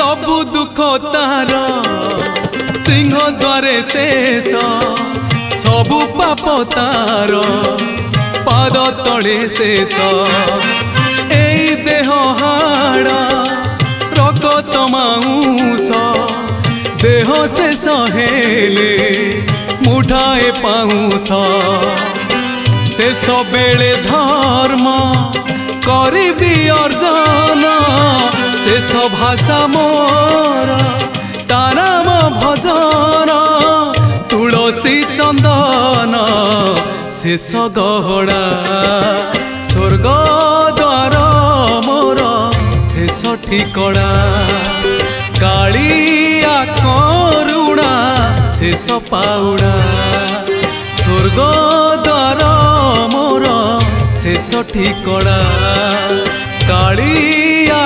सबु दुख तार सिंह द्वारे शेष सबु पाप तार पाद तले शेष एई देह हाड़ रगत माउस देह शेष हेले मुठाए पाउस शेष बेले धर्म करिबी अर्जन शेष भाषा मोर ताराम भजन तुलसी चंदन शेष गहड़ा स्वर्ग द्वार मोर शेष ठिकड़ा कालिया करुणा शेष पाउड़ा स्वर्ग द्वार मोर शेष ठिकड़ा कालिया